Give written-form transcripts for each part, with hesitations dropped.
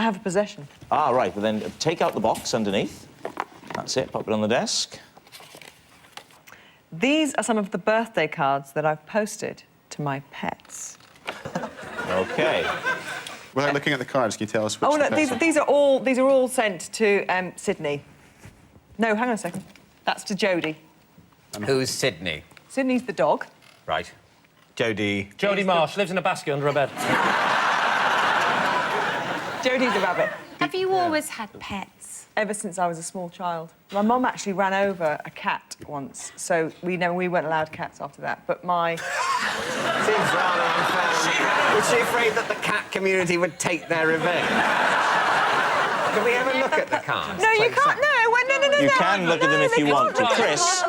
I have a possession. Ah, right. Well, then take out the box underneath. That's it. Pop it on the desk. These are some of the birthday cards that I've posted to my pets. OK. Without looking at the cards, can you tell us which? Oh, look, these are all sent to Sydney. No, hang on a second. That's to Jodie. Who's Sydney? Sydney's the dog. Right. Jodie Marsh lives in a basket under a bed. Jodie's the rabbit. Have you always had pets? Ever since I was a small child. My mum actually ran over a cat once, so we weren't allowed cats after that. But my... Seems rather unfair. Was she afraid that the cat community would take their revenge? Can we have a look at the cards? No, you can't. No. You can look at them if you want to. Chris,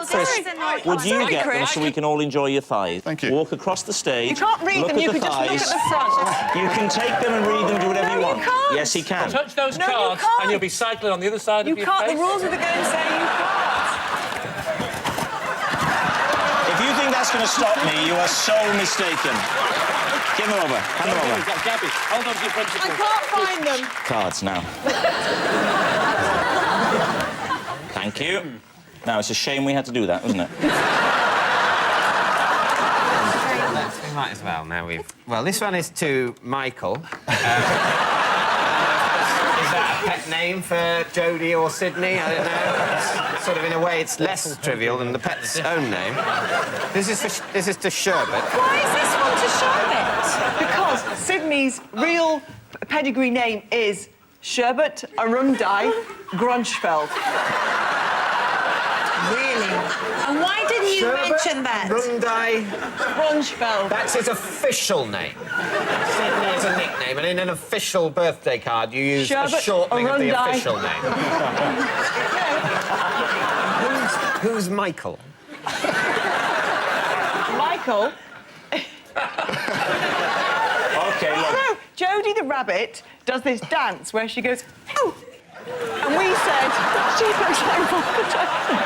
would you get them so we can all enjoy your thighs? Thank you. Walk across the stage. You can't read them, you can just look at the front. You can take them and read them, do whatever you want. You can't. Yes, he can. Touch those cards and you'll be cycling on the other side of your You can't. face. The rules of the game say you can't. If you think that's going to stop me, you are so mistaken. Give them over. Hand them over. Gabby, hold on to your principles. I can't find them. Cards now. Thank you. Now, it's a shame we had to do that, wasn't it? We might as well, now we've... Well, this one is to Michael. Is that a pet name for Jodie or Sydney? I don't know. Sort of, in a way, it's less trivial than the pet's own name. This is to Sherbet. Why is this one to Sherbet? Because Sydney's real pedigree name is Sherbet Arundai Grunchfeld. Really? And why didn't you mention that? Rundai. Grunchfeld. That's his official name. Sydney is a nickname, and in an official birthday card, you use a shortening of the official name. Who's Michael? Michael? OK, look. No, Jodie the rabbit does this dance where she goes, oh! And we said, she looks like Michael Jackson.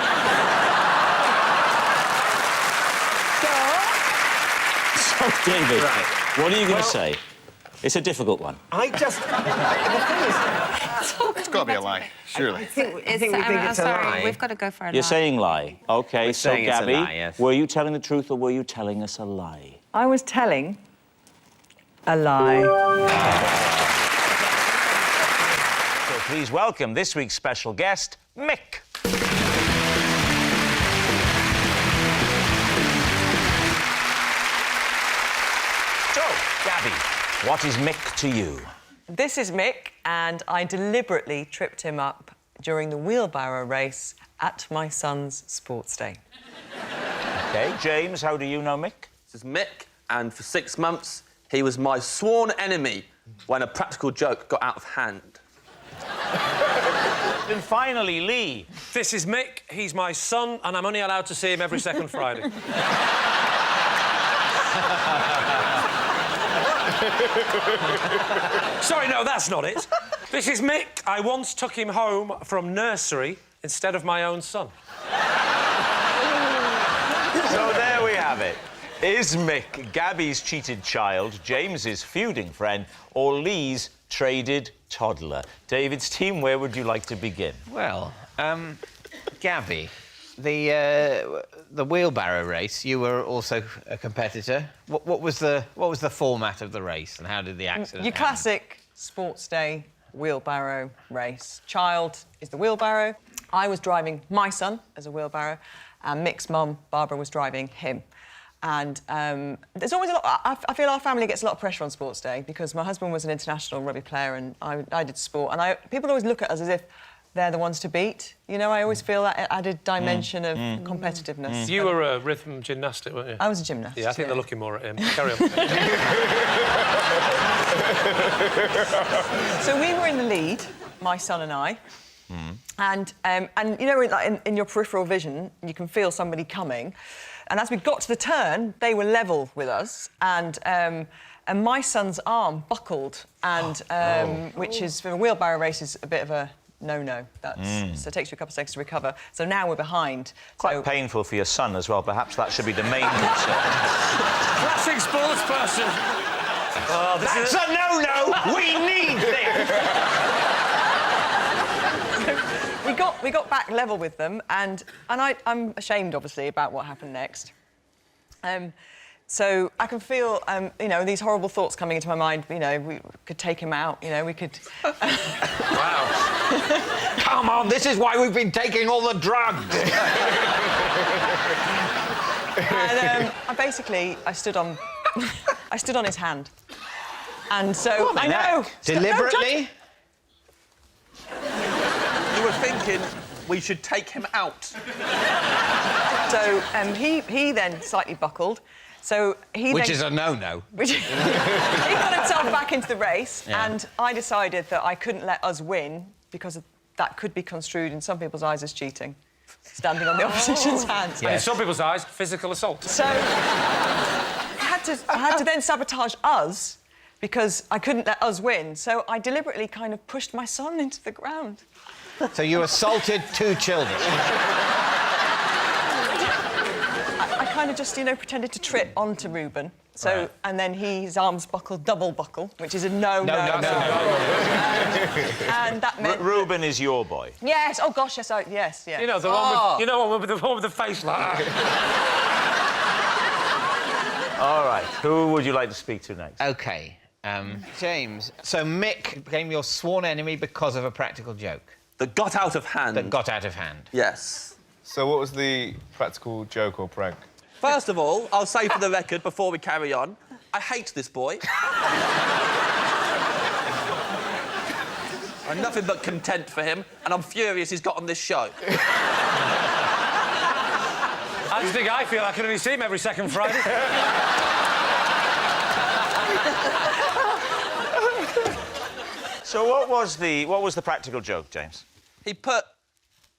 So, David, what are you going to say? It's a difficult one. I just... The thing is... It's got to be a lie, surely. I think we think it's a lie. We've got to go for a lie. You're saying lie. OK, so, saying it's a Gabby, lie, yes. were you telling the truth or were you telling us a lie? I was telling a lie. So please welcome this week's special guest, Mick. So, Gabby, what is Mick to you? This is Mick, and I deliberately tripped him up during the wheelbarrow race at my son's sports day. OK, James, how do you know Mick? This is Mick, and for 6 months, he was my sworn enemy when a practical joke got out of hand. And finally, Lee. This is Mick. He's my son, and I'm only allowed to see him every second Friday. Sorry, no, that's not it. This is Mick. I once took him home from nursery instead of my own son. So there we have it. Is Mick Gabby's cheated child, James's feuding friend, or Lee's traded toddler? David's team, where would you like to begin? Well, Gabby, the wheelbarrow race, you were also a competitor. What was the format of the race, and how did the accident Your happen? classic sports day wheelbarrow race. Child is the wheelbarrow. I was driving my son as a wheelbarrow, and Mick's mum, Barbara, was driving him. And there's always a lot... I feel our family gets a lot of pressure on sports day because my husband was an international rugby player and I did sport. And people always look at us as if they're the ones to beat. You know, I always feel that added dimension of competitiveness. You were a rhythm gymnastic, weren't you? I was a gymnast. Yeah, I think they're looking more at him. Carry on. So we were in the lead, my son and I. And you know, in your peripheral vision, you can feel somebody coming. And as we got to the turn, they were level with us, and my son's arm buckled, and which is for a wheelbarrow race is a bit of a no-no. So it takes you a couple of seconds to recover. So now we're behind. Quite painful for your son as well. Perhaps that should be the main concern. Classic sports person. That's a no-no! We need this! we got back level with them, and I'm ashamed, obviously, about what happened next. So I can feel, you know, these horrible thoughts coming into my mind. You know, we could take him out. You know, we could. Wow. Come on, this is why we've been taking all the drugs. And I stood on his hand. And so I know. Deliberately? You were thinking we should take him out. So he then slightly buckled. So Which is a no-no. He got himself back into the race, and I decided that I couldn't let us win because that could be construed in some people's eyes as cheating, standing on the opposition's hands. And in some people's eyes, physical assault. So I had to then sabotage us because I couldn't let us win. So I deliberately kind of pushed my son into the ground. So you assaulted 2 children. I kind of just, you know, pretended to trip onto Reuben. So, Right. and then his arms buckled, double buckle, which is a no. No. And that meant... Reuben is your boy. Yes, oh gosh, yes. You know, the one with the face like that. All right, who would you like to speak to next? OK, James. So Mick became your sworn enemy because of a practical joke. That got out of hand. That got out of hand. Yes. So what was the practical joke or prank? First of all, I'll say for the record, before we carry on, I hate this boy. I'm nothing but content for him, and I'm furious he's got on this show. I just think I feel I can only see him every second Friday. So what was the practical joke, James? He put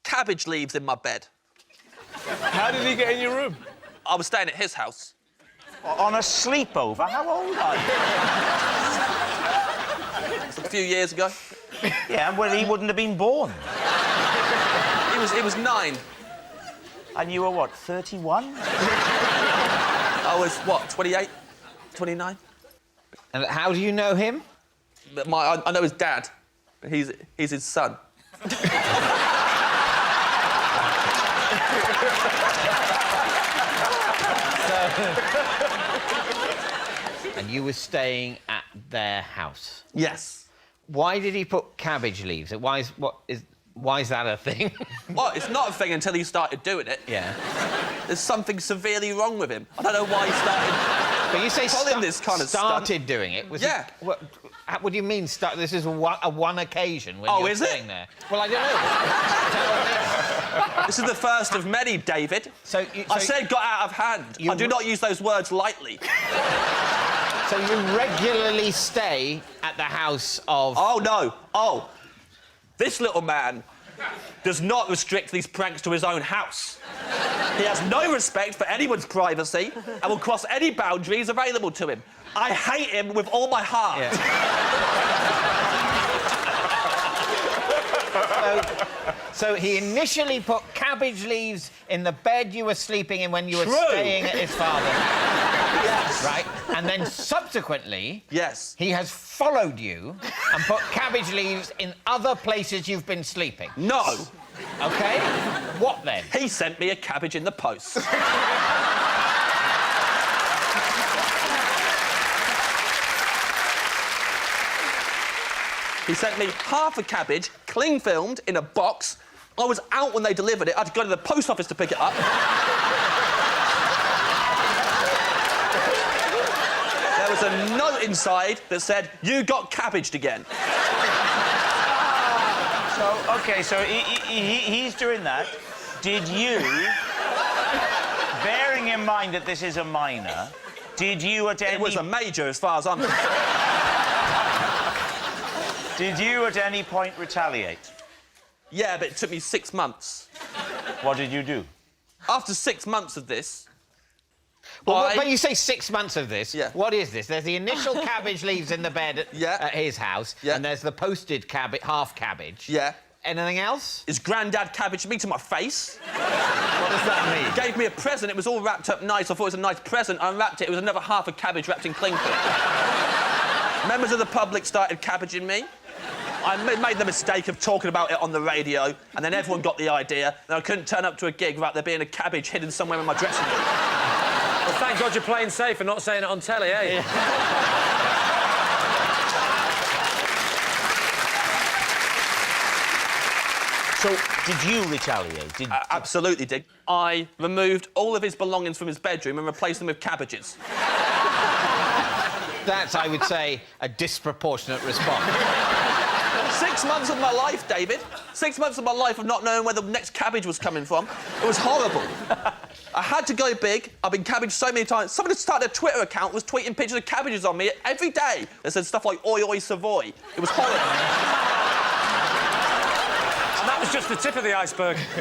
cabbage leaves in my bed. How did he get in your room? I was staying at his house. On a sleepover? How old are you? A few years ago. Yeah, well, he wouldn't have been born. He was 9. And you were, what, 31? I was, what, 28? 29? And how do you know him? I know his dad. He's his son. And you were staying at their house. Yes. Why did he put cabbage leaves? Why is that a thing? Well, it's not a thing until he started doing it. Yeah. There's something severely wrong with him. I don't know why he started. But you say following this kind of started stunt. doing it. Was Yeah. What do you mean? This is a one occasion when you're is it? staying there. Well, I don't know. This is the first of many, David. I said got out of hand. I do not use those words lightly. So you regularly stay at the house of... Oh, no. Oh. This little man does not restrict these pranks to his own house. He has no respect for anyone's privacy and will cross any boundaries available to him. I hate him with all my heart. Yeah. So he initially put cabbage leaves in the bed you were sleeping in when you were staying at his father's house. Yes. Right? And then subsequently... Yes. He has followed you and put cabbage leaves in other places you've been sleeping. No. OK? What then? He sent me a cabbage in the post. He sent me half a cabbage, cling filmed, in a box. I was out when they delivered it. I had to go to the post office to pick it up. There was a note inside that said, "You got cabbaged again." So, OK, so he's doing that. Did you, bearing in mind that this is a minor, did you at any... It was a major as far as I'm concerned. Did you at any point retaliate? Yeah, but it took me 6 months. What did you do? After 6 months of this... Well, but you say 6 months of this. Yeah. What is this? There's the initial cabbage leaves in the bed at his house. Yeah. And there's the posted half cabbage. Yeah. Anything else? His granddad cabbaged me to my face. What does that mean? Gave me a present. It was all wrapped up nice. I thought it was a nice present. I unwrapped it. It was another half a cabbage wrapped in cling film. Members of the public started cabbaging me. I made the mistake of talking about it on the radio, and then everyone got the idea, and I couldn't turn up to a gig without there being a cabbage hidden somewhere in my dressing room. Well, thank God you're playing safe and not saying it on telly, eh? Yeah. So, did you retaliate? Absolutely did. I removed all of his belongings from his bedroom and replaced them with cabbages. That's, I would say, a disproportionate response. 6 months of my life, David. 6 months of my life of not knowing where the next cabbage was coming from. It was horrible. I had to go big. I've been cabbaged so many times. Somebody started a Twitter account, was tweeting pictures of cabbages on me every day. They said stuff like, oi, oi, Savoy. It was horrible. And that was just the tip of the iceberg. It's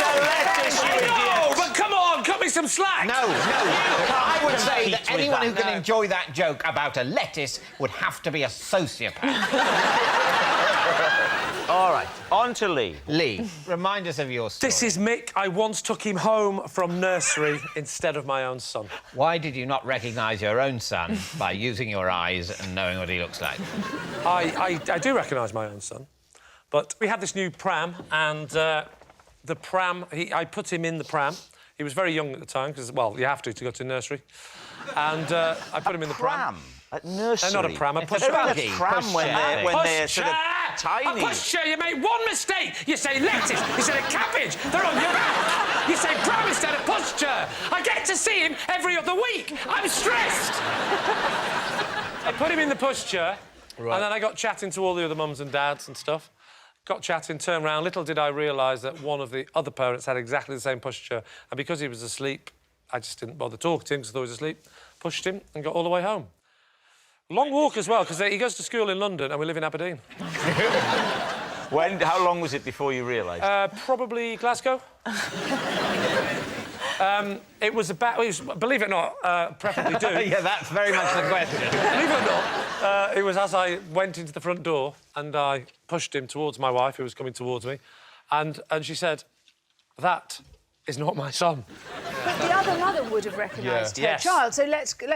a lettuce, you idiot! Oh, but come on, cut me some slack! No. I would say that compete with anyone that. who can enjoy that joke about a lettuce would have to be a sociopath. All right, on to Lee. Lee, remind us of your story. This is Mick. I once took him home from nursery instead of my own son. Why did you not recognise your own son by using your eyes and knowing what he looks like? I do recognise my own son, but we had this new pram, and the pram, I put him in the pram. He was very young at the time, because, well, you have to go to nursery. And I put him in the pram. At nursery? Not a pram, a push They're chair. a pram when they're sort of tiny. A push chair, you make one mistake. You say lettuce instead of cabbage. They're on your back. You say pram instead of push chair. I get to see him every other week. I'm stressed. I put him in the push chair, and then I got chatting to all the other mums and dads and stuff. Got chatting, turned round. Little did I realise that one of the other parents had exactly the same pushchair, and because he was asleep, I just didn't bother talking to him because I thought he was asleep. Pushed him and got all the way home. Long walk as well, because he goes to school in London and we live in Aberdeen. How long was it before you realised? Probably Glasgow. It was about... believe it or not, preferably do. Yeah, that's very much the question. Believe it or not, it was as I went into the front door and I pushed him towards my wife, who was coming towards me, and she said, "That is not my son." But the other mother would have recognised her Yes. child, so let's go to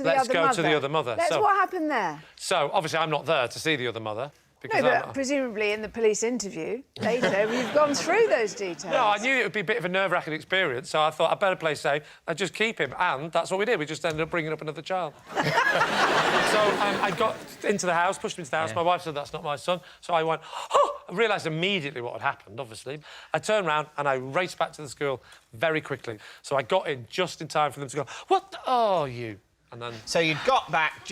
the Let's other mother. go to the other mother. So- What happened there? So, obviously, I'm not there to see the other mother. Because No, but presumably in the police interview later, you've gone through those details. No, I knew it would be a bit of a nerve-wracking experience, so I thought I'd better play safe and just keep him. And that's what we did. We just ended up bringing up another child. So I got into the house, pushed him into the house. My wife said, "That's not my son." So I went, "Oh!" I realised immediately what had happened, obviously. I turned round and I raced back to the school very quickly. So I got in just in time for them to go, "What are you?" And then... So you got back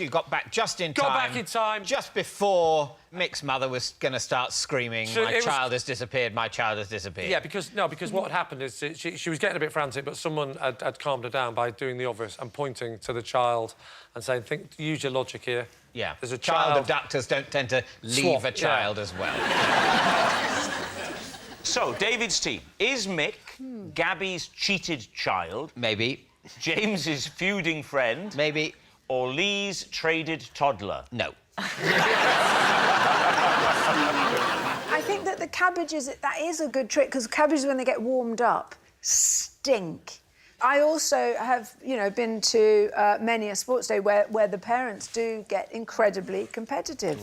just in time. Got back in time. Just before Mick's mother was going to start screaming, my child has disappeared, my child has disappeared. Yeah, because what had happened is she was getting a bit frantic, but someone had calmed her down by doing the obvious and pointing to the child and saying, use your logic here. Yeah, there's a child abductors don't tend to leave Swap, a child as well. So, David's team. Is Mick Gabby's cheated child? Maybe. James's feuding friend? Maybe. Or Lee's traded toddler? No. I think that the cabbages, that is a good trick, because cabbages, when they get warmed up, stink. I also have, been to many a sports day where the parents do get incredibly competitive.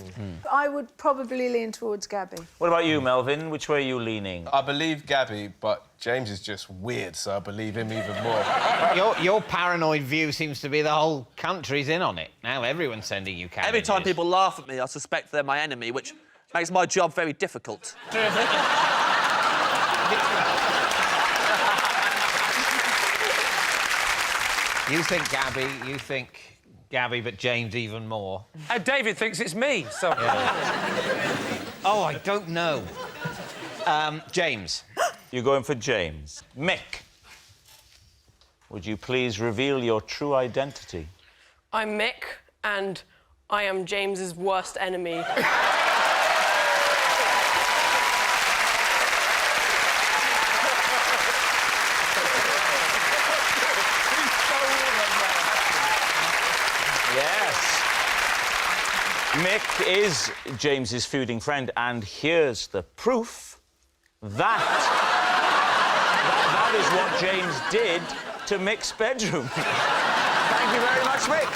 I would probably lean towards Gabby. What about you, Melvin? Which way are you leaning? I believe Gabby, but James is just weird, so I believe him even more. Your paranoid view seems to be the whole country's in on it. Now everyone's sending you cabbages. Every time people laugh at me, I suspect they're my enemy, which makes my job very difficult. You think Gabby, but James even more. David thinks it's me, so... Yeah. Oh, I don't know. James. You're going for James. Mick, would you please reveal your true identity? I'm Mick, and I am James's worst enemy. Mick is James's feuding friend, and here's the proof that is what James did to Mick's bedroom. Thank you very much, Mick.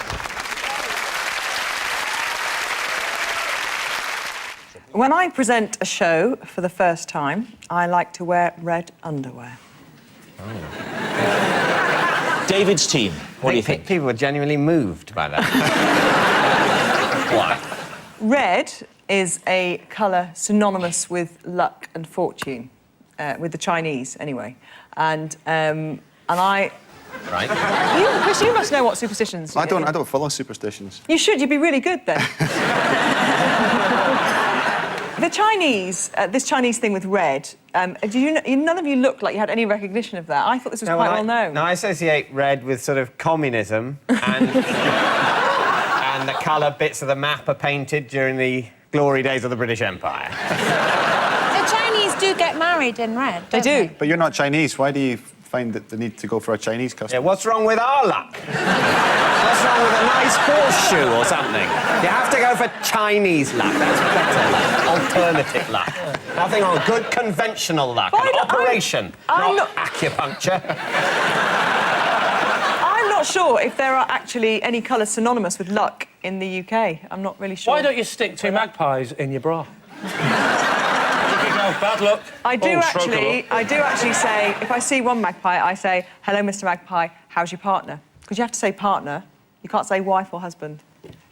When I present a show for the first time, I like to wear red underwear. David's team, what do you think? People were genuinely moved by that. Why? Red is a colour synonymous with luck and fortune, with the Chinese, anyway. And I... Right. Chris, you must know what superstitions... I don't follow superstitions. You should. You'd be really good, then. The Chinese, this Chinese thing with red, none of you looked like you had any recognition of that. I thought this was quite well known. No, I associate red with sort of communism and, and the colour bits of the map are painted during the glory days of the British Empire. The Chinese do get married in red, don't they? But you're not Chinese. Why do you find that the need to go for a Chinese custom? Yeah, what's wrong with our luck? What's wrong with a nice horseshoe or something? You have to go for Chinese luck. That's better luck. Alternative luck. Nothing on good conventional luck. An operation, not acupuncture. I'm not sure if there are actually any colours synonymous with luck in the UK. I'm not really sure. Why don't you stick two magpies in your bra? Bad luck. I do actually say, if I see one magpie, I say, hello, Mr. Magpie, how's your partner? Because you have to say partner. You can't say wife or husband.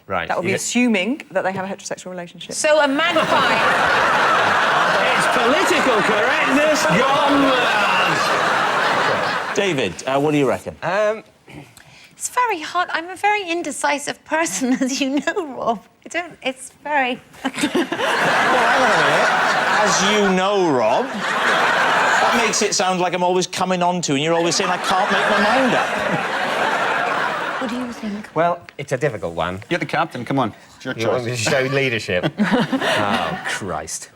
Right. That would be assuming that they have a heterosexual relationship. So a magpie... It's political correctness gone mad. David, what do you reckon? It's very hard. I'm a very indecisive person, as you know, Rob. It's very... As you know, Rob, that makes it sound like I'm always coming on to and you're always saying I can't make my mind up. What do you think? Well, it's a difficult one. You're the captain, come on. It's your You want me choice. to show leadership? Oh, Christ.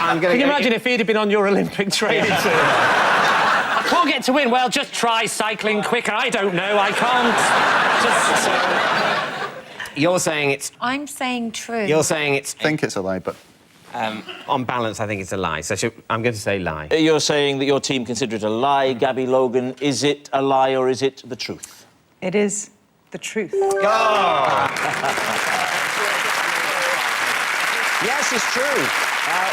I'm gonna Can you imagine if he'd have been on your Olympic training team? I can't get to win. Well, just try cycling quicker. I don't know. I can't. Just... You're saying it's... I'm saying true. You're saying it's... I think it's a lie, but... on balance, I think it's a lie. So I'm going to say lie. You're saying that your team consider it a lie, Gabby Logan. Is it a lie or is it the truth? It is the truth. Yes, it's true.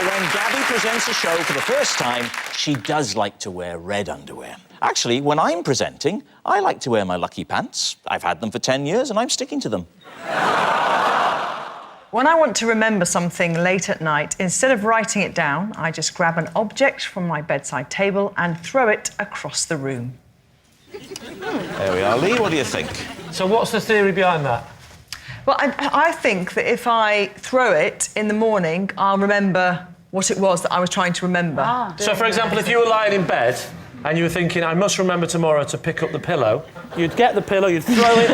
When Gabby presents a show for the first time, she does like to wear red underwear. Actually, when I'm presenting, I like to wear my lucky pants. I've had them for 10 years and I'm sticking to them. When I want to remember something late at night, instead of writing it down, I just grab an object from my bedside table and throw it across the room. There we are. Lee, what do you think? So what's the theory behind that? Well, I think that if I throw it in the morning, I'll remember what it was that I was trying to remember. So, for example, if you were lying in bed and you were thinking, I must remember tomorrow to pick up the pillow, you'd get the pillow, you'd throw it...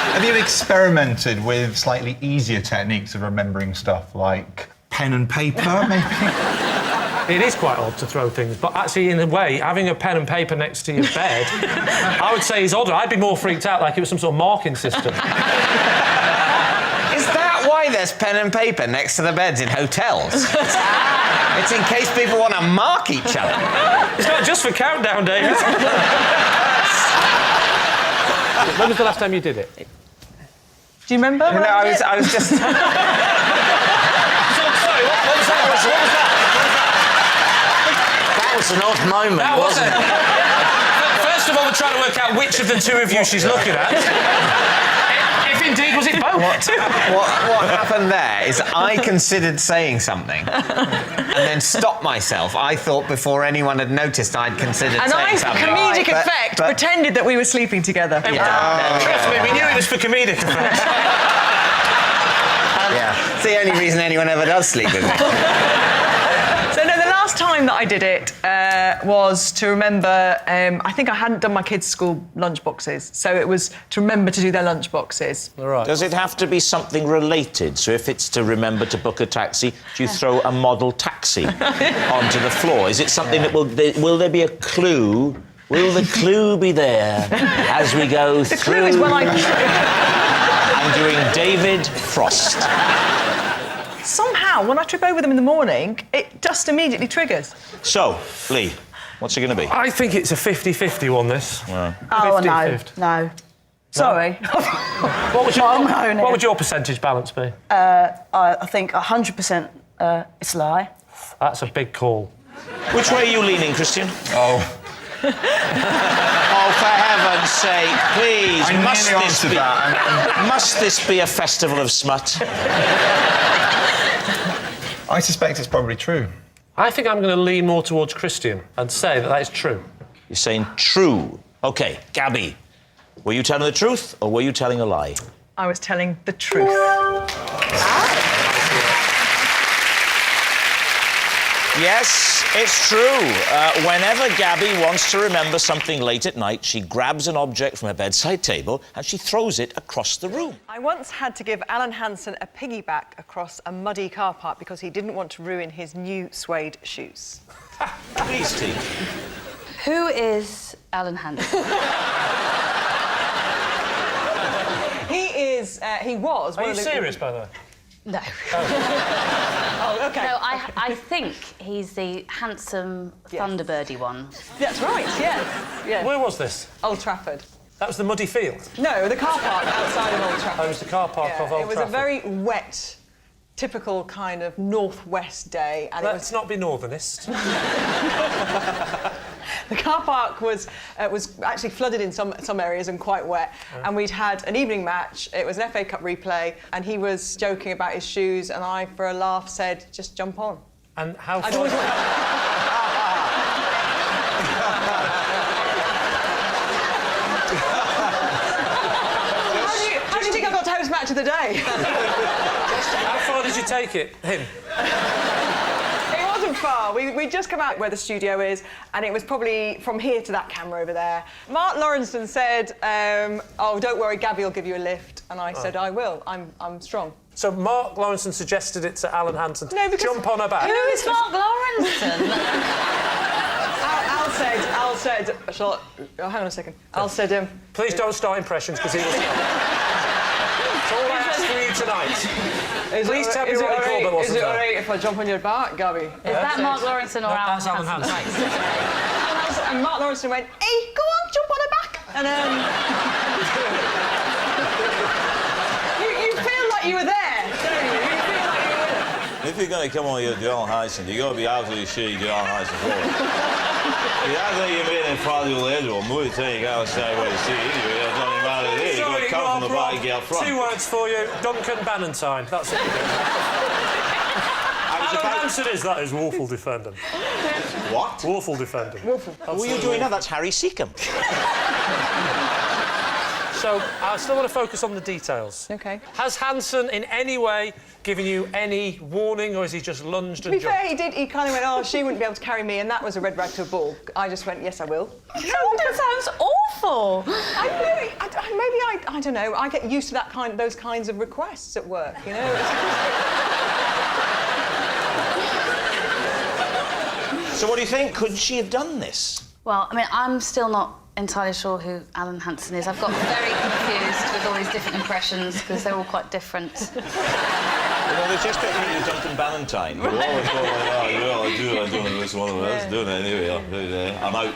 Have you experimented with slightly easier techniques of remembering stuff, like pen and paper, maybe? It is quite odd to throw things, but actually, in a way, having a pen and paper next to your bed, I would say is odder. I'd be more freaked out like it was some sort of marking system. Is that why there's pen and paper next to the beds in hotels? It's in case people want to mark each other. It's not just for countdown, David. When was the last time you did it? Do you remember? No, I was just... Sorry, what was that? That was an odd moment, wasn't it? First of all, we're trying to work out which of the two of you she's looking at. If indeed, was it both? What happened there is I considered saying something and then stopped myself. I thought before anyone had noticed I'd considered saying something. And I, comedic effect, pretended that we were sleeping together. Trust me, we knew it was for comedic effect. Yeah, it's the only reason anyone ever does sleep with me. So, no, the last time that I did it was to remember... I think I hadn't done my kids' school lunch boxes, so it was to remember to do their lunch boxes. All right. Does it have to be something related? So if it's to remember to book a taxi, do you throw a model taxi onto the floor? Is it something that will there be a clue? Will the clue be there as we go through? The clue is when I'm doing David Frost. Somehow, when I trip over them in the morning, it just immediately triggers. So, Lee, what's it going to be? I think it's a 50-50 one, this. Oh, no. Sorry. What would your percentage balance be? I think 100% it's a lie. That's a big call. Which way are you leaning, Christian? Oh. Oh, for heaven's sake, please, I must nearly this answered be... that. Must this be a festival of smut? I suspect it's probably true. I think I'm going to lean more towards Christian and say that is true. You're saying true. OK, Gabby, were you telling the truth or were you telling a lie? I was telling the truth. Yes, it's true. Whenever Gabby wants to remember something late at night, she grabs an object from her bedside table and she throws it across the room. I once had to give Alan Hansen a piggyback across a muddy car park because he didn't want to ruin his new suede shoes. Please, T. Who is Alan Hansen? He was. Are you serious, by the way? No. Oh, OK. No, I think he's the handsome Thunderbirdy one. That's right, yes. Where was this? Old Trafford. That was the muddy field? No, the car park outside of Old Trafford. Oh, it was the car park of Old Trafford. It was a very wet, typical kind of northwest day. And Let's not be northernist. The car park was actually flooded in some areas and quite wet. And we'd had an evening match. It was an FA Cup replay, and he was joking about his shoes, and I, for a laugh, said, "Just jump on." And how far? How do you think I got to host match of the day? How far did you take it? Him? It wasn't far. We'd just come out where the studio is, and it was probably from here to that camera over there. Mark Lawrenson said, "Oh, don't worry, Gabby will give you a lift." And I said, "I will. I'm strong." So Mark Lawrenson suggested it to Alan Hansen. No, because... Jump on her back. Who is Mark Lawrenson? Al said... Oh, hang on a second. Al said... Please don't start impressions, because he will... It's all I ask for you tonight. Please tell me what he called it wasn't. Is it all right if I jump on your back, Gabby? Is that Mark Lawrenson or Alan Hansen? That's Alan Hansen. And Mark Lawrenson went, "Hey, go on, jump on her back." And you feel like you were there, don't you? You feel like you were there. If you're going to come on your John Hansen, you've got to be absolutely sure you're John Hansen for it. If you think you're being in front of your head, or move to you can't say what you see anyway, it doesn't matter there. You've got to come from the back and get up front. 2 words for you, Duncan Bannatyne. That's what you do. Alan Hansen that is woeful defending. What? Woeful defending. What are you doing now? That's Harry Seacombe. So, I still want to focus on the details. OK. Has Hansen in any way given you any warning, or has he just lunged and To be jumped? fair, he did. He kind of went, "Oh, she wouldn't be able to carry me," and that was a red rag to a bull. I just went, "Yes, I will." That sounds awful. I don't know. I get used to those kinds of requests at work, you know? So what do you think? Could she have done this? Well, I mean, I'm still not entirely sure who Alan Hansen is. I've got very confused with all these different impressions because they're all quite different. Well, there's just a Duncan Bannatyne. You're always going like, "Oh, yeah, I do this one of us, doing it anyway. I'm out."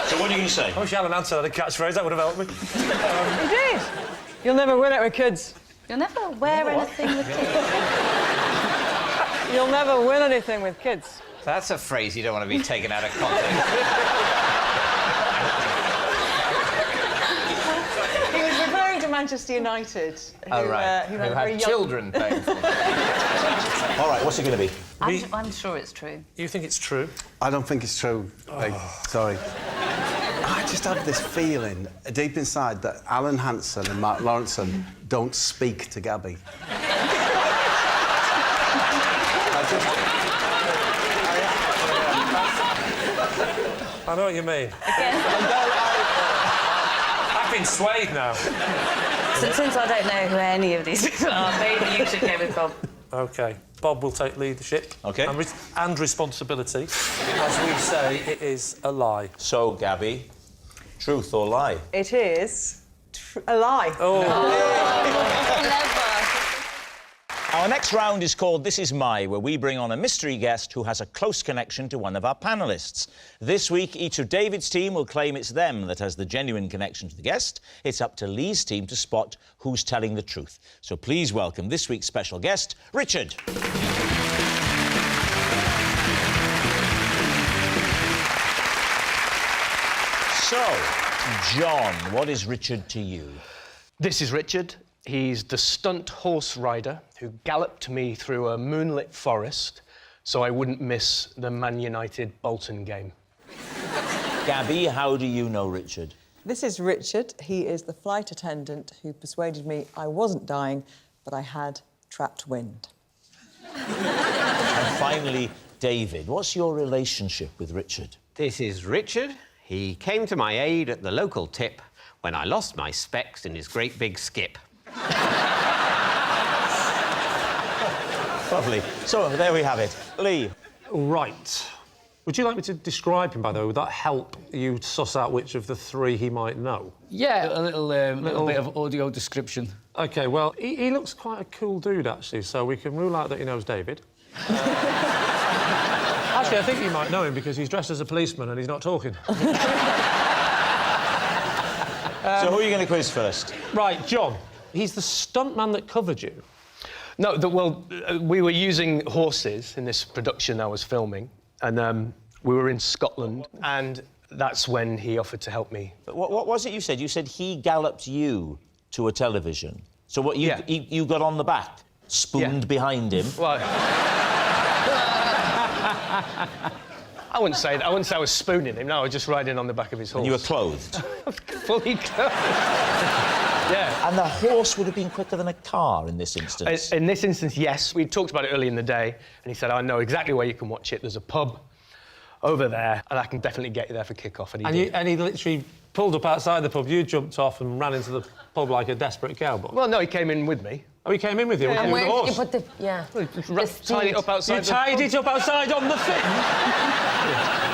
So what are you going to say? I wish Alan Hansen had a catchphrase, that would have helped me. He did. You'll never win it with kids. You'll never wear anything with kids. You'll never win anything with kids. That's a phrase you don't want to be taken out of context. He was referring to Manchester United, who had very young... children playing for them. All right, what's it going to be? I'm sure it's true. You think it's true? I don't think it's true. Sorry. I just have this feeling deep inside that Alan Hansen and Mark Lawrenson don't speak to Gabby. I know what you mean. I've been swayed now. Since I don't know who any of these people are, maybe you should go with Bob. OK. Bob will take leadership. OK. And responsibility. As we say, it is a lie. So, Gabby, truth or lie? It is a lie. Oh. Clever. Our next round is called This Is My, where we bring on a mystery guest who has a close connection to one of our panellists. This week, each of David's team will claim it's them that has the genuine connection to the guest. It's up to Lee's team to spot who's telling the truth. So please welcome this week's special guest, Richard. So, John, what is Richard to you? This is Richard. He's the stunt horse rider who galloped me through a moonlit forest so I wouldn't miss the Man United Bolton game. Gabby, how do you know Richard? This is Richard. He is the flight attendant who persuaded me I wasn't dying, but I had trapped wind. And finally, David, what's your relationship with Richard? This is Richard. He came to my aid at the local tip when I lost my specs in his great big skip. Lovely. So, there we have it. Lee. Right. Would you like me to describe him, by the way? Would that help you suss out which of the three he might know? Yeah, a little bit of audio description. OK, well, he looks quite a cool dude, actually, so we can rule out that he knows David. Actually, I think you might know him because he's dressed as a policeman and he's not talking. So who are you going to quiz first? Right, John. He's the stuntman that covered you. No, we were using horses in this production I was filming, and we were in Scotland, and that's when he offered to help me. But what was it you said? You said he galloped you to a television. So what, you got on the back, spooned behind him? Well... I wouldn't say that. I wouldn't say I was spooning him. No, I was just riding on the back of his horse. And you were clothed? Fully clothed. Yeah. And the horse would have been quicker than a car in this instance? In this instance, yes. We talked about it early in the day, and he said, I know exactly where you can watch it. There's a pub over there, and I can definitely get you there for kick-off. And he literally pulled up outside the pub, you jumped off and ran into the pub like a desperate cowboy? Well, no, he came in with me. Oh, he came in with you? Yeah, and where the did you put the... Yeah. Tied it up outside. You tied it up outside on the thing?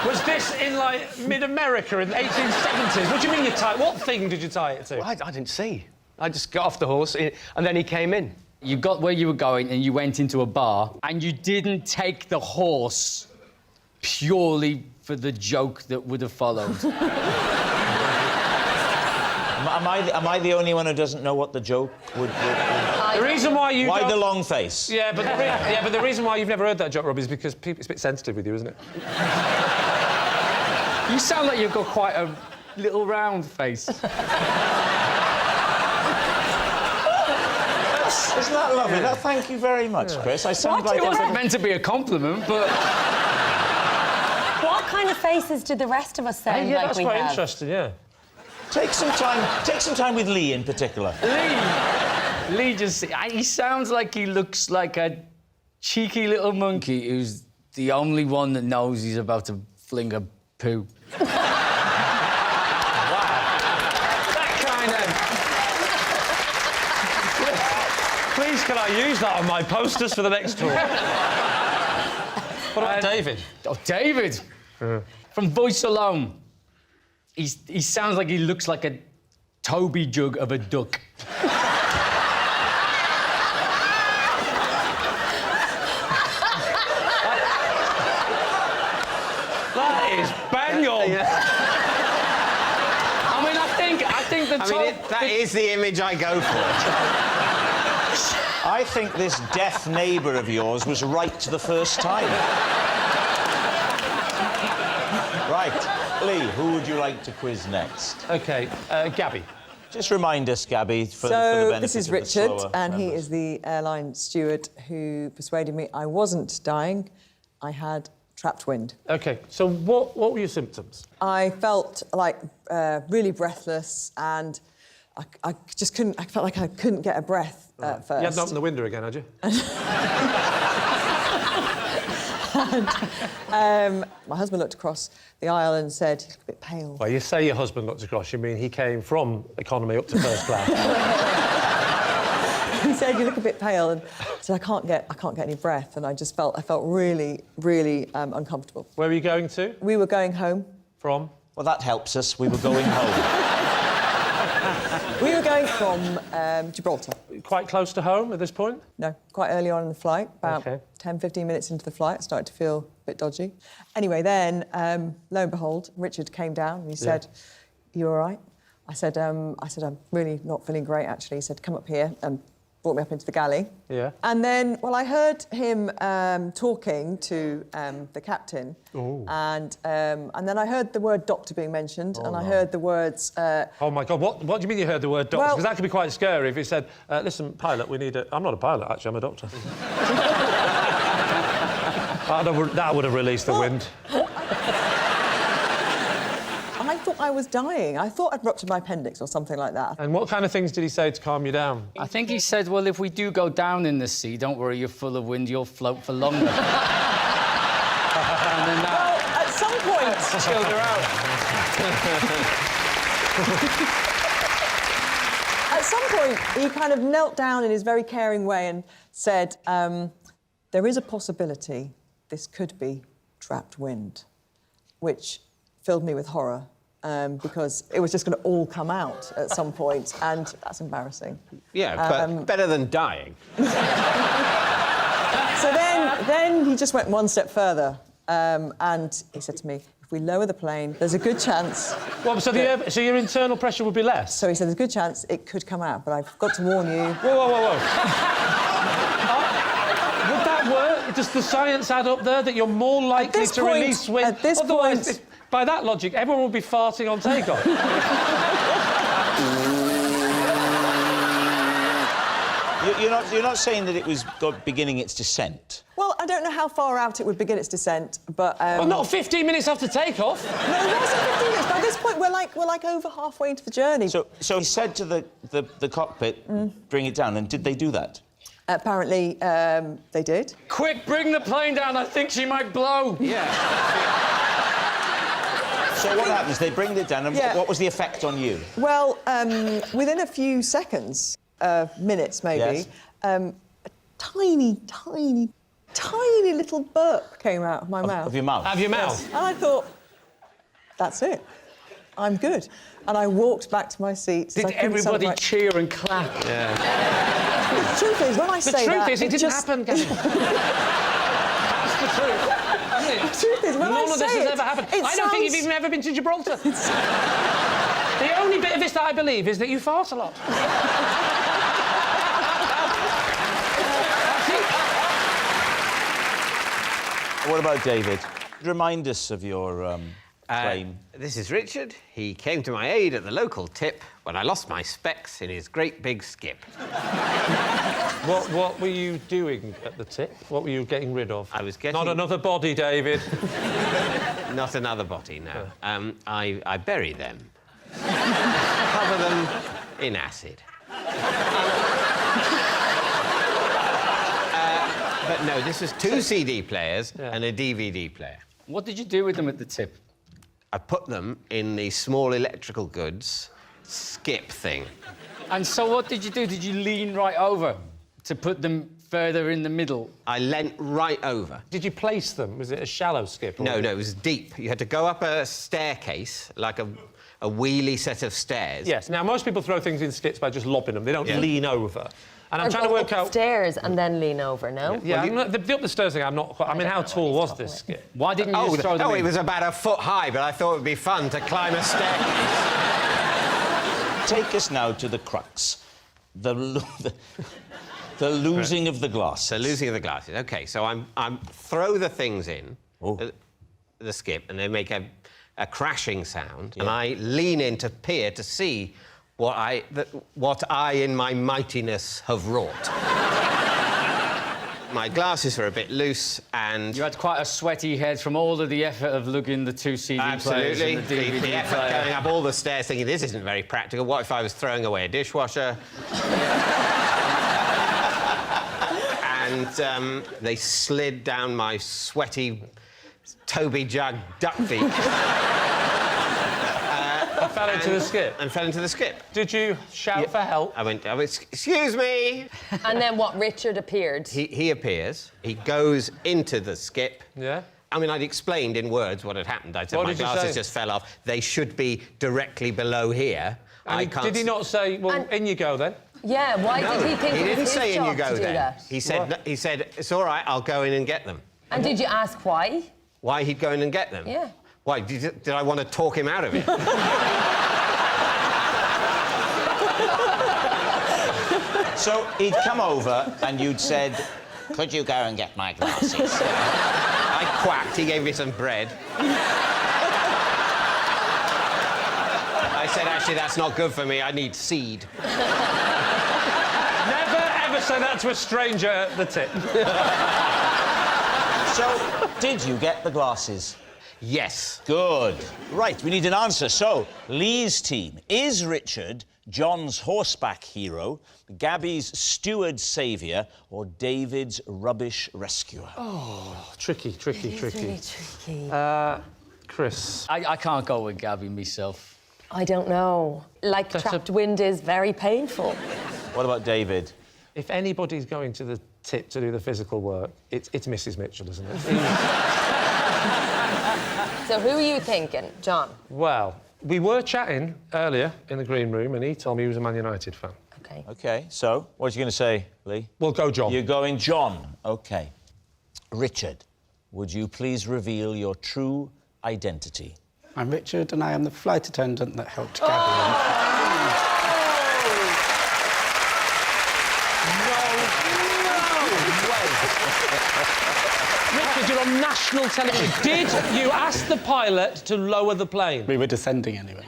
Was this in, like, mid-America in the 1870s? What do you mean you tied... What thing did you tie it to? Well, I didn't see. I just got off the horse, and then he came in. You got where you were going and you went into a bar and you didn't take the horse purely for the joke that would have followed. Am I the only one who doesn't know what the joke would... The reason why you Why don't... the long face? Yeah, but the reason why you've never heard that joke, Rob, is because it's a bit sensitive with you, isn't it? You sound like you've got quite a little round face. Isn't that lovely? Yeah. Thank you very much, Chris. I sound like... It wasn't meant to be a compliment, but... What kind of faces do the rest of us sound like we have? That's quite interesting, yeah. Take some time with Lee in particular. Lee just... He sounds like he looks like a cheeky little monkey who's the only one that knows he's about to fling a poo. Wow. That kind of... Please, can I use that on my posters for the next tour? What about David? Oh, David! From voice alone. He sounds like he looks like a Toby jug of a duck. That is bang on. I mean, I think the that is the image I go for. I think this deaf neighbour of yours was right the first time. Right. Lee, who would you like to quiz next? OK, Gabby. Just remind us, Gabby, for the benefit this is of the Richard, slower and he members. is the airline steward who persuaded me I wasn't dying. I had trapped wind. OK, so what were your symptoms? I felt like really breathless, and I just couldn't... I felt like I couldn't get a breath at first. You hadn't opened the window again, had you? And, my husband looked across the aisle and said, "You look a bit pale." Well, you say your husband looked across, you mean he came from economy up to first class. He said, "You look a bit pale," and I said, I can't get any breath, and I felt really, really uncomfortable. Where were you going to? We were going home. From? Well, that helps us. We were going home. We were going from Gibraltar. Quite close to home at this point? No, quite early on in the flight, about 10, 15 minutes into the flight, it started to feel a bit dodgy. Anyway, then, lo and behold, Richard came down and he said, "You all right?" I said, "I'm really not feeling great, actually." He said, "Come up here," and brought me up into the galley. Yeah. And then, well, I heard him talking to the captain, and then I heard the word doctor being mentioned, and I heard the words... Oh, my God, what do you mean you heard the word doctor? Because that could be quite scary if he said, "Listen, pilot, we need a..." I'm not a pilot, actually, I'm a doctor. That would have released the wind. I thought I was dying. I thought I'd ruptured my appendix or something like that. And what kind of things did he say to calm you down? I think he said, well, if we do go down in the sea, don't worry, you're full of wind, you'll float for longer. And then Well, at some point... Chilled her out. At some point, he kind of knelt down in his very caring way and said, "There is a possibility this could be trapped wind," which filled me with horror. Because it was just going to all come out at some point, and that's embarrassing. Yeah, but better than dying. So then he just went one step further, and he said to me, "If we lower the plane, there's a good chance..." Well, so your internal pressure would be less? So he said, "There's a good chance it could come out, but I've got to warn you..." Whoa. Would that work? Does the science add up there that you're more likely to release wind? At this point... By that logic, everyone would be farting on takeoff. You're not saying that it was beginning its descent? Well, I don't know how far out it would begin its descent, but... Well, not 15 minutes after takeoff. No, it wasn't 15 minutes. By this point, we're like over halfway into the journey. So he said to the cockpit, "Bring it down," and did they do that? Apparently, they did. Quick, bring the plane down, I think she might blow. Yeah. So what happens? They bring it down, and what was the effect on you? Well, within a few seconds, minutes maybe, a tiny little burp came out of my mouth. Of your mouth? Out of your mouth? Yes. And I thought, that's it. I'm good. And I walked back to my seat. Did everybody cheer and clap? Yeah. The truth is, when I say that... The truth is, it didn't happen, Gabby. That's the truth. The truth is, when None of this has ever happened. I don't think you've even ever been to Gibraltar. The only bit of this that I believe is that you fart a lot. What about David? Remind us of your claim. This is Richard. He came to my aid at the local tip when I lost my specs in his great big skip. What were you doing at the tip? What were you getting rid of? I was getting... Not another body, David. Not another body, no. I bury them. Cover them in acid. But no, this was 2 CD players and a DVD player. What did you do with them at the tip? I put them in the small electrical goods skip thing. And so what did you do? Did you lean right over to put them further in the middle? I leant right over. Did you place them? Was it a shallow skip? No, it was deep. You had to go up a staircase, like a wheelie set of stairs. Yes. Now, most people throw things in skips by just lobbing them. They don't lean over. And I'm trying to work out... Upstairs and then lean over, no? Yeah, the up the stairs thing, I'm not quite... I mean, how tall was this skip? Why didn't you just throw them in? It was about a foot high, but I thought it would be fun to climb a staircase. Take us now to the crux. The losing of the glasses. The losing of the glasses. OK, so I'm throw the things in, the skip, and they make a crashing sound, and I lean in to peer to see what I, in my mightiness, have wrought. My glasses were a bit loose, and... You had quite a sweaty head from all of the effort of lugging the 2 CD players and the DVD the effort player. going up all the stairs thinking, this isn't very practical. What if I was throwing away a dishwasher? And they slid down my sweaty Toby jug duck beak. And fell into the skip? And fell into the skip. Did you shout for help? I went, excuse me! And then what, Richard appeared? He appears. He goes into the skip. Yeah? I mean, I'd explained in words what had happened. I'd said my glasses just fell off. They should be directly below here. I And can't... did he not say, well, in you go then? Yeah, why did he think he it was didn't his say in you job go to do then. that? He said, he said, it's all right, I'll go in and get them. And did you ask why? Why he'd go in and get them? Yeah. Why, did I want to talk him out of it? So he'd come over and you'd said, could you go and get my glasses? I quacked, he gave me some bread. I said, actually, that's not good for me, I need seed. Never, ever say that to a stranger at the tip. So, did you get the glasses? Yes. Good. Right, we need an answer. So, Lee's team, is Richard John's horseback hero, Gabby's steward saviour, or David's rubbish rescuer? Oh, tricky, tricky, tricky. Really tricky. Chris. I can't go with Gabby myself. I don't know. Like, trapped wind is very painful. What about David? If anybody's going to the tip to do the physical work, it's Mrs. Mitchell, isn't it? So who are you thinking, John? Well, we were chatting earlier in the green room and he told me he was a Man United fan. OK. OK, so what are you going to say, Lee? We'll go John. You're going John. OK. Richard, would you please reveal your true identity? I'm Richard and I am the flight attendant that helped Gabby. Richard, you're on national television. Did you ask the pilot to lower the plane? We were descending anyway.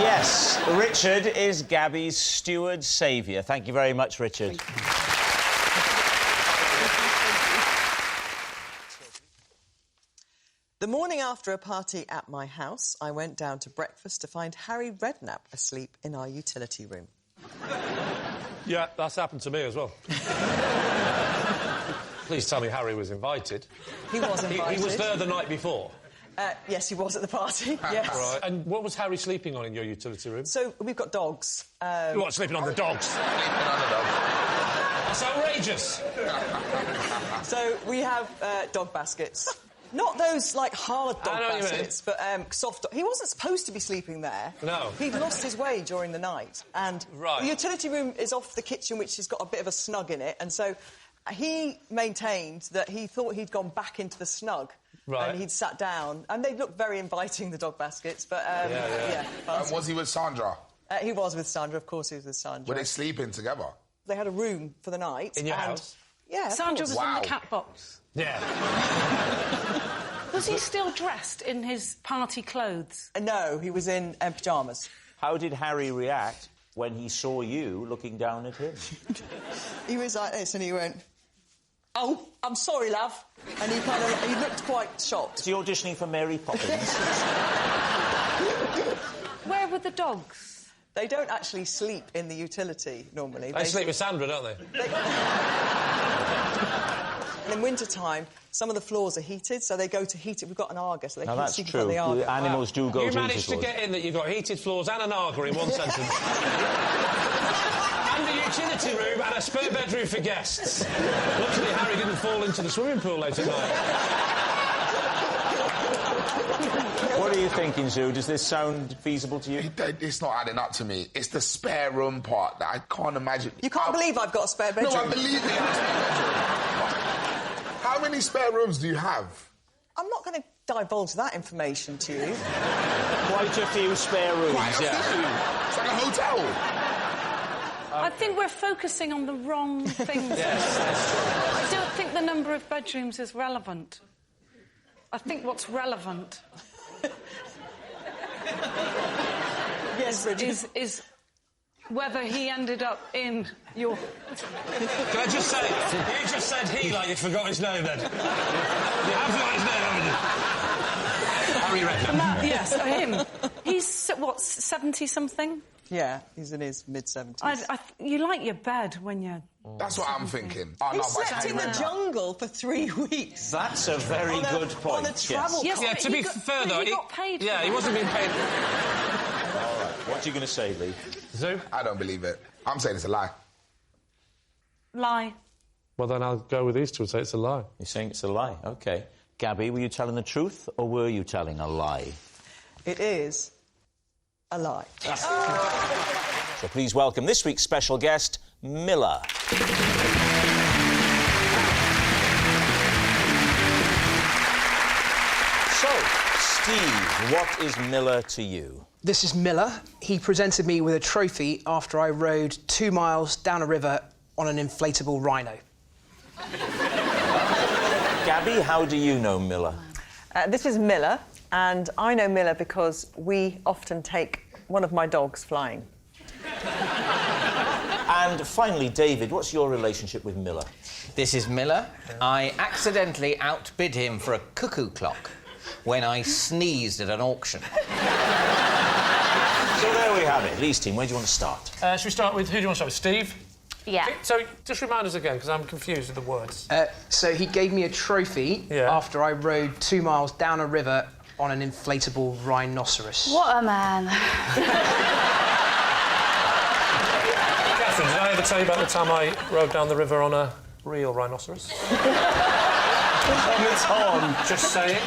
Yes, Richard is Gabby's steward saviour. Thank you very much, Richard. The morning after a party at my house, I went down to breakfast to find Harry Redknapp asleep in our utility room. Yeah, that's happened to me as well. Please tell me Harry was invited. He was invited. He was there the night before? Yes, he was at the party, yes. Right. And what was Harry sleeping on in your utility room? So, we've got dogs. What, sleeping on the dogs? Sleeping on the dogs. That's outrageous. So, we have dog baskets. Not those, like, hard dog I know what you mean. baskets, but soft dog. He wasn't supposed to be sleeping there. No. He'd lost his way during the night. And Right. the utility room is off the kitchen, which has got a bit of a snug in it. And so he maintained that he thought he'd gone back into the snug. Right. And he'd sat down. And they looked very inviting, the dog baskets, but, yeah. Was he with Sandra? He was with Sandra, of course he was with Sandra. Were they sleeping together? They had a room for the night. In your and... house? Yeah. of Sandra course. was in the cat box. Yeah. Was he still dressed in his party clothes? No, he was in pyjamas. How did Harry react when he saw you looking down at him? He was like this and he went, "Oh, I'm sorry, love." And he looked quite shocked. Is he auditioning for Mary Poppins? Where were the dogs? They don't actually sleep in the utility, normally. They sleep with Sandra, don't they? And in winter-time, some of the floors are heated, so they go to heated... We've got an Arga, so they Now, keep that's sleeping true. on the Arga. The animals do go You to managed heated to floors. get in that you've got heated floors and an Arga in one sentence. And a utility room and a spare bedroom for guests. Luckily, Harry didn't fall into the swimming pool late at night. What are you thinking, Sue? Does this sound feasible to you? It's not adding up to me. It's the spare room part that I can't imagine. You can't believe I've got a spare bedroom. No, I believe you have a spare bedroom. How many spare rooms do you have? I'm not going to divulge that information to you. Quite a few spare rooms, Quite a few. It's like a hotel. I think we're focusing on the wrong things. Yes, that's true. I don't think the number of bedrooms is relevant. I think what's relevant is whether he ended up in your... Can I just say, you just said he like you forgot his name then. You have forgot his name, haven't you? Harry Redknapp. Yes, him. He's, what, 70-something? Yeah, he's in his mid-70s. You like your bed when you're... That's what I'm thinking. Oh, He no, but slept in the jungle for 3 weeks. That's a very good point. On a travel Yes, car. yeah, to be fair, though... He got paid for Yeah, he that. wasn't being paid... All right, what are you going to say, Lee? Zoo? I don't believe it. I'm saying it's a lie. Lie. Well, then I'll go with these two and say it's a lie. You're saying it's a lie, OK. Gabby, were you telling the truth or were you telling a lie? It is a lie. So please welcome this week's special guest, Miller. So, Steve, what is Miller to you? This is Miller. He presented me with a trophy after I rode 2 miles down a river on an inflatable rhino. Gabby, how do you know Miller? This is Miller, and I know Miller because we often take one of my dogs flying. And finally, David, what's your relationship with Miller? This is Miller. I accidentally outbid him for a cuckoo clock when I sneezed at an auction. So there we have it. Lee's team, where do you want to start? Should we start with... Who do you want to start with? Steve? Yeah. So, just remind us again, because I'm confused with the words. So he gave me a trophy after I rode 2 miles down a river on an inflatable rhinoceros. What a man. Catherine, did I ever tell you about the time I rode down the river on a real rhinoceros? On its horn. Just saying.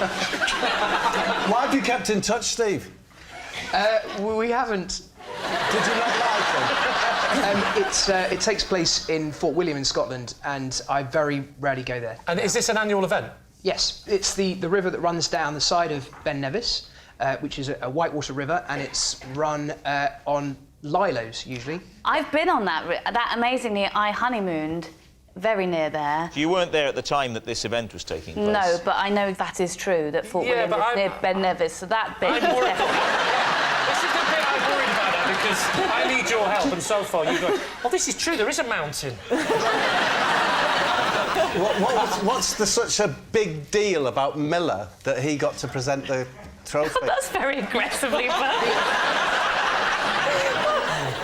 Why have you kept in touch, Steve? We haven't. Did you not like him? It takes place in Fort William in Scotland, and I very rarely go there. And is this an annual event? Yes, it's the river that runs down the side of Ben Nevis, which is a whitewater river, and it's run on lilos, usually. I've been on that. That amazingly, I honeymooned very near there. You weren't there at the time that this event was taking place? No, but I know that is true, that Fort William is near Ben Nevis, so that bit... This is the bit I'm worried about now, because I need your help, and so far you go, oh, this is true, there is a mountain. What's such a big deal about Miller that he got to present the trophy? That's very aggressively put.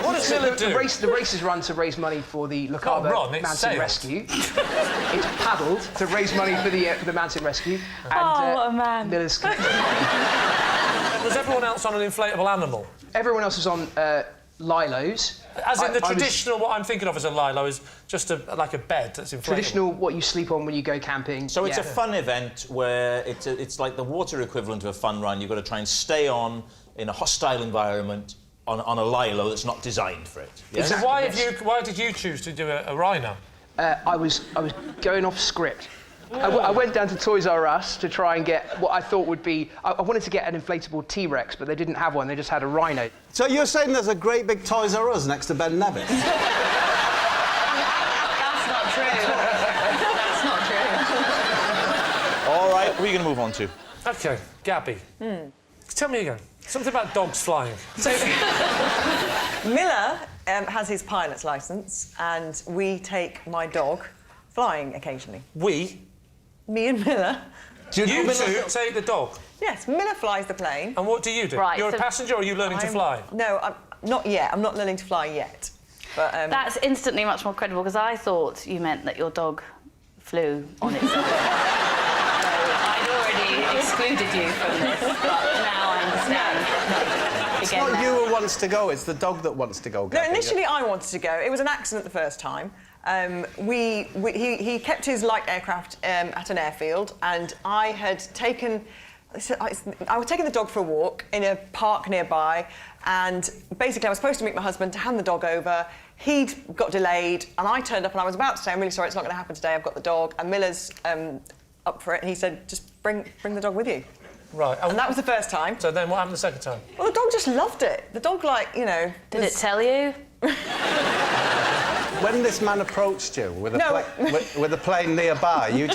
What does Miller do? The race is run to raise money for the Le Carver Mountain sailed. Rescue. It's paddled to raise money for the mountain rescue. And, what a man. Miller's... Was everyone else on an inflatable animal? Everyone else was on lilos. As in the traditional, what I'm thinking of as a lilo is just like a bed that's inflatable. Traditional, what you sleep on when you go camping. So it's a fun event where it's like the water equivalent of a fun run. You've got to try and stay on in a hostile environment on a lilo that's not designed for it. Yes? So why did you choose to do a rhino? I was going off script. I went down to Toys R Us to try and get what I thought would be... I wanted to get an inflatable T-Rex, but they didn't have one, they just had a rhino. So you're saying there's a great big Toys R Us next to Ben Nevis? That's not true. That's not true. All right, what are you going to move on to? OK, Gabby. Tell me again. Something about dogs flying. So, Miller has his pilot's licence, and we take my dog flying occasionally. We? Me and Miller. You two take the dog? Yes, Miller flies the plane. And what do you do? Right, You're a passenger, or are you learning to fly? No, I'm not yet. I'm not learning to fly yet. But, That's instantly much more credible, because I thought you meant that your dog flew on its own. So I'd already excluded you from this, but now I understand. It's not you who wants to go, it's the dog that wants to go, Gabby. No, initially I wanted to go. It was an accident the first time. He kept his light aircraft at an airfield, and I had taken... I was taking the dog for a walk in a park nearby, and basically I was supposed to meet my husband to hand the dog over. He'd got delayed, and I turned up, and I was about to say, I'm really sorry, it's not going to happen today, I've got the dog. And Miller's up for it, and he said, just bring the dog with you. Right. And that was the first time. So then what happened the second time? Well, the dog just loved it. The dog, like, you know... Did it tell you? When this man approached you with a plane nearby, you were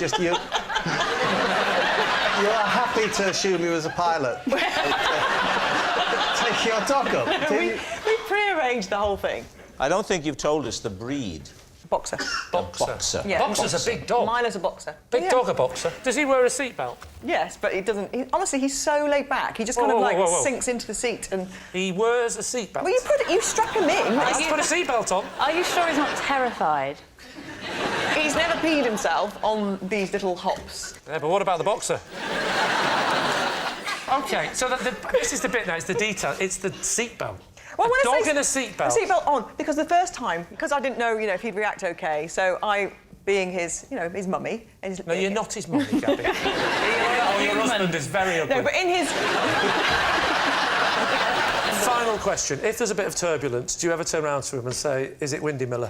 happy to assume he was a pilot. Take your dog up. We pre-arranged the whole thing. I don't think you've told us the breed. Boxer. Boxer. Yeah. Boxer's a big dog. Miller's a boxer. Big dog a boxer. Does he wear a seatbelt? Yes, but he doesn't... honestly, he's so laid back. He just kind of, sinks into the seat and... He wears a seatbelt? Well, you strap him in. Let's put a seatbelt on. Are you sure he's not terrified? He's never peed himself on these little hops. Yeah, but what about the boxer? OK, so this is the bit now, it's the detail. It's the seatbelt. Well, a dog in a seatbelt. A seatbelt on, because the first time, because I didn't know, if he'd react OK, so I, being his, his mummy... No, you're not his mummy, Gabby. Your husband is very ugly. No, but in his... Final Final question. If there's a bit of turbulence, do you ever turn around to him and say, is it windy, Miller?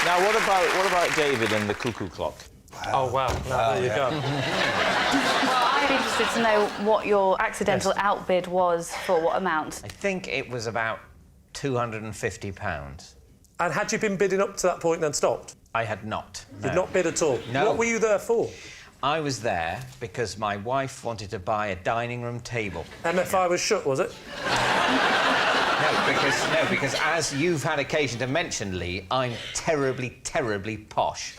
Now, what about David and the cuckoo clock? Oh, wow. Now, there you go. Well, I'm interested to know what your accidental outbid was for what amount. I think it was about £250. And had you been bidding up to that point and then stopped? I had not. You'd not bid at all? No. What were you there for? I was there because my wife wanted to buy a dining room table. MFI was shut, was it? No, because as you've had occasion to mention, Lee, I'm terribly, terribly posh.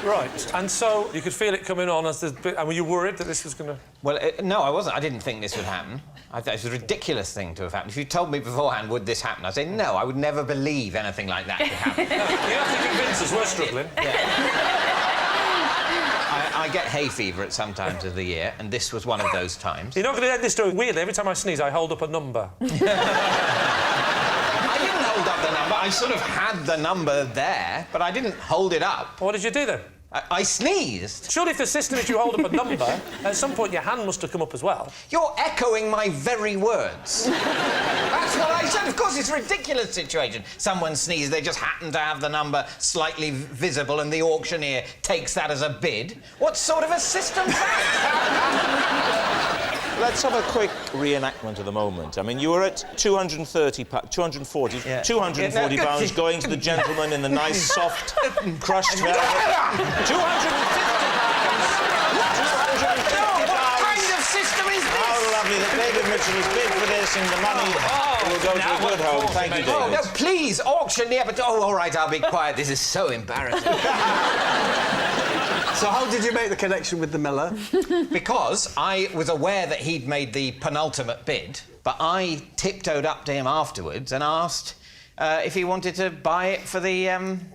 Right, and so you could feel it coming on as the bit... And were you worried that this was going to... Well, no, I wasn't. I didn't think this would happen. I thought it was a ridiculous thing to have happened. If you told me beforehand, would this happen? I'd say, no, I would never believe anything like that could happen. You have to convince us we're struggling. I get hay fever at some times of the year, and this was one of those times. You're not going to end this story weirdly. Every time I sneeze, I hold up a number. I didn't hold up the number. I sort of had the number there, but I didn't hold it up. What did you do then? I sneezed. Surely if the system is you hold up a number, at some point your hand must have come up as well. You're echoing my very words. That's what I said. Of course, it's a ridiculous situation. Someone sneezes, they just happen to have the number slightly visible and the auctioneer takes that as a bid. What sort of a system's that? Let's have a quick reenactment of the moment. I mean, you were at 240 pounds going to the gentleman in the nice, soft, crushed velvet. 250 pounds! What kind of system is this? How lovely that David Mitchell has bid for this and the money will go to a good home. Thank you, David. Oh, no, please, auctioneer, but... Oh, all right, I'll be quiet. This is so embarrassing. So how did you make the connection with the Miller? Because I was aware that he'd made the penultimate bid, but I tiptoed up to him afterwards and asked if he wanted to buy it for the...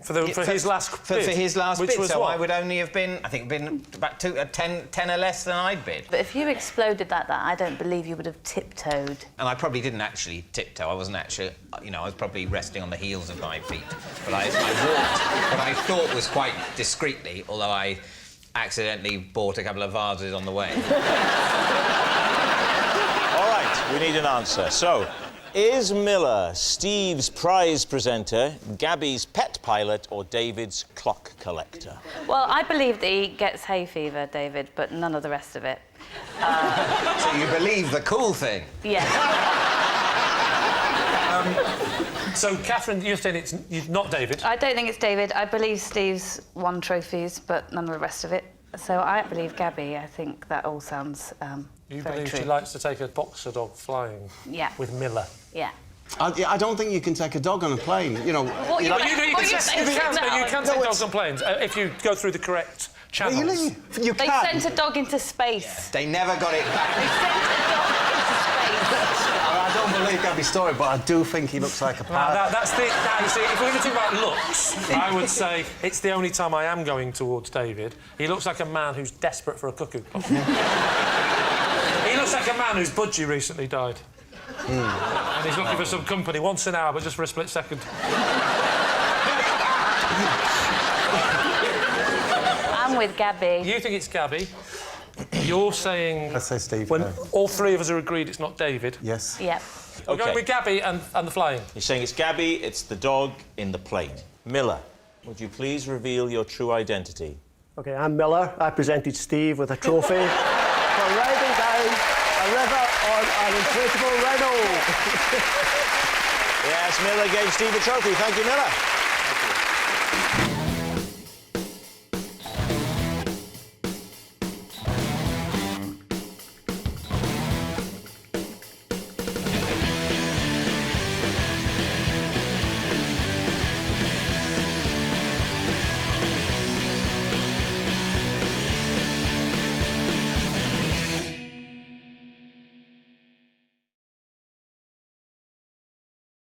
For his last bid? For his last Which bid, was so what? I would only have been, I think, about 10 or less than I'd bid. But if you exploded like that, I don't believe you would have tiptoed. And I probably didn't actually tiptoe. I wasn't actually, you know, I was probably resting on the heels of my feet. But I walked what I thought was quite discreetly, although I accidentally bought a couple of vases on the way. All right, we need an answer. So, is Miller Steve's prize presenter, Gabby's pet pilot, or David's clock collector? Well, I believe that he gets hay fever, David, but none of the rest of it. So you believe the cool thing? Yeah. So, Catherine, you're saying it's not David? I don't think it's David. I believe Steve's won trophies, but none of the rest of it. So I believe Gabby. I think that all sounds You very believe true. she likes to take a boxer dog flying? Yeah. With Miller? Yeah. I don't think you can take a dog on a plane, you know... What You you can take dogs on planes if you go through the correct channels. Really? You They can? sent a dog into space. They never got it back. They sent a dog into space. I don't believe Gabby's story, but I do think he looks like a pirate. That's the... Now, you see, if we're going to talk about looks, I would say it's the only time I am going towards David. He looks like a man who's desperate for a cuckoo clock. He looks like a man whose budgie recently died. And he's looking for some company once an hour, but just for a split second. I'm with Gabby. You think it's Gabby. You're saying... Let's say Steve. When all three of us are agreed it's not David. Yes. Yep. We're going with Gabby and the flying. You're saying it's Gabby, it's the dog in the plane. Miller, would you please reveal your true identity? OK, I'm Miller. I presented Steve with a trophy for riding down a river on an inflatable rhino. Yes, Miller gave Steve a trophy. Thank you, Miller.